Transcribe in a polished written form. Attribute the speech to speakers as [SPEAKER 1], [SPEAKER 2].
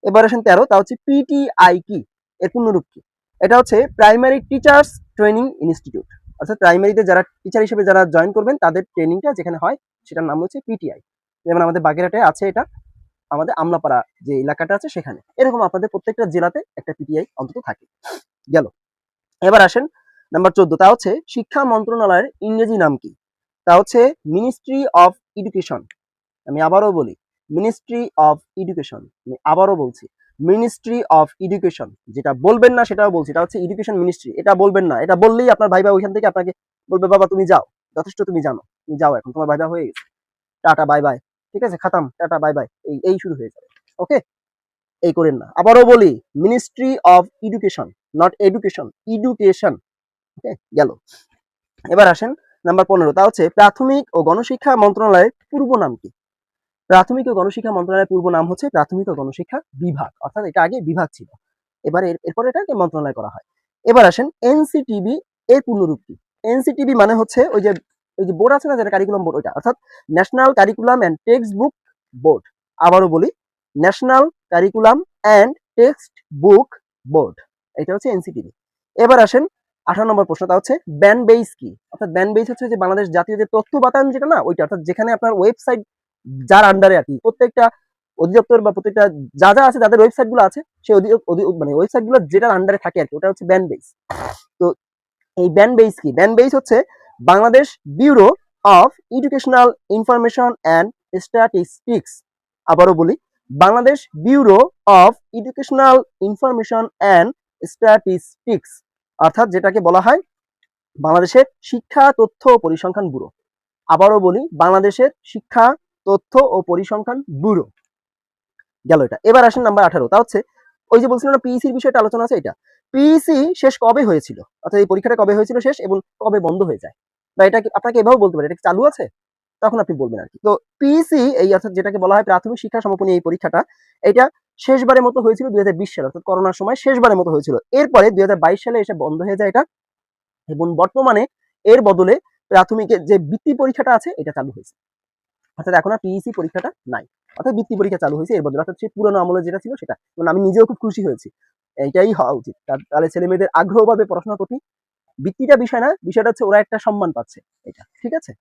[SPEAKER 1] এবার আসেন 13, তা হচ্ছে পিটিআই কি, এর পূর্ণরূপ কি? এটা হচ্ছে প্রাইমারি টিচার্স ট্রেনিং ইনস্টিটিউট, অর্থাৎ প্রাইমারিতে যারা টিচার হিসেবে যারা জয়েন করবেন তাদের ট্রেনিংটা যেখানে হয় সেটার নাম হচ্ছে পিটিআই। যেমন আমাদের বাগেরহাটে আছে এটা, আমাদের আমলাপাড়া যে এলাকাটা আছে সেখানে, এরকম আপনাদের প্রত্যেকটা জেলাতে একটা পিটিআই অন্তত থাকে। গেল। এবার আসেন নাম্বার 14, তা হচ্ছে শিক্ষা মন্ত্রণালয়ের ইংরেজি নাম কি? তা হচ্ছে মিনিস্ট্রি অফ এডুকেশন। আমি আবারও বলি, মিনিস্ট্রি অফ এডুকেশন। আমি আবারও বলছি, মিনিস্ট্রি অফ এডুকেশন। যেটা বলবেন না সেটাও বলছি, এটা হচ্ছে এডুকেশন মিনিস্ট্রি। এটা বলবেন না, এটা বললেই আপনার ভাইবা ওইখান থেকে আপনাকে বলবে বাবা তুমি যাও, যথেষ্ট তুমি জানো, তুমি যাও, এখন তোমার ভাইবা হয়ে গেছে, টাটা বাই বাই, ঠিক আছে, খাতাম, টাটা বাই বাই, এই শুরু হয়ে যাবে। ওকে, এই করেন না। আবারও বলি, ministry of education, not education, education. Okay, গেল। এবার আসেন নাম্বার 15, তা হচ্ছে প্রাথমিক ও গণশিক্ষা মন্ত্রণালয়ের পূর্ব নাম কি? প্রাথমিক ও গণশিক্ষা মন্ত্রণালয়ের পূর্ব নাম হচ্ছে প্রাথমিক ও গণশিক্ষা বিভাগ, অর্থাৎ এটা আগে বিভাগ ছিল, এবার এরপরে এটাকে মন্ত্রণালয় করা হয়। এবার আসেন এনসিটিবি এর পূর্ণরূপ কি? এনসিটিবি মানে হচ্ছে ওই যে বোর্ড আছে না, যেটা কারিকুলাম বোর্ড, ওইটা, অর্থাৎ national curriculum and text book board. আবারও বলি, national curriculum and text book board, এটা হচ্ছে এনসিটিবি। এবার আসেন 18 নম্বর প্রশ্ন, তা হচ্ছে ব্যান বেস কি? অর্থাৎ ব্যান বেস হচ্ছে যে বাংলাদেশ জাতীয় যে তথ্য বাতায়ন, যেটা না ওইটা, অর্থাৎ যেখানে আপনার ওয়েবসাইট যার আন্ডারে আর কি প্রত্যেকটা অধিদপ্তর বা প্রত্যেকটা যা যা আছে যাদের ওয়েবসাইট গুলো আছে, সেই মানে ওয়েবসাইট গুলো যেটার আন্ডারে থাকে আর কি, ওটা হচ্ছে ব্যান বেস। তো এই ব্যান বেস কি? ব্যান বেস হচ্ছে Bangladesh bureau of educational information and statistics. আবারও বলি, Bangladesh bureau of educational information and statistics, অর্থাৎ যেটাকে বলা হয় বাংলাদেশের শিক্ষা তথ্য ও পরিসংখ্যান ব্যুরো। আবারও বলি, বাংলাদেশের শিক্ষা তথ্য ও পরিসংখ্যান ব্যুরো। গেল এটা। এবার আসেন নাম্বার 18, তা হচ্ছে ওই যে বলছিলাম না পিইসির বিষয়টা আলোচনা আছে, এটা পিইসি শেষ কবে হয়েছিল, অর্থাৎ এই পরীক্ষাটা কবে হয়েছিল শেষ এবং কবে বন্ধ হয়ে যায়, বা এটা আপনাকে এভাবে বলতে পারে এটা কি চালু আছে, তখন আপনি বলবেন আর কি। তো পিইসি এই অর্থাৎ যেটাকে বলা হয় প্রাথমিক শিক্ষা সমাপনী এই পরীক্ষাটা, এটা শেষবারের মতো হয়েছিল 2020 সালে, অর্থাৎ করোনার সময় শেষবারের মতো হয়েছিল। এরপরে 2022 সালে এসে বন্ধ হয়ে যায় এটা, এবং বর্তমানে এর বদলে প্রাথমিকের যে বৃত্তি পরীক্ষাটা আছে এটা চালু হয়েছে, অর্থাৎ এখন আর পিইসি পরীক্ষাটা নাই, অর্থাৎ বৃত্তি পরীক্ষা চালু হয়েছে এর বদলে, অর্থাৎ সেই পুরোনো আমলে যেটা ছিল সেটা। মানে আমি নিজেও খুব খুশি হয়েছি, এইটাই হওয়া উচিত, তাহলে ছেলে মেয়েদের আগ্রহ পাবে পড়াশোনার প্রতি। বৃত্তিটা বিষয় না, বিষয়টা হচ্ছে ওরা একটা সম্মান পাচ্ছে, এটা ঠিক আছে।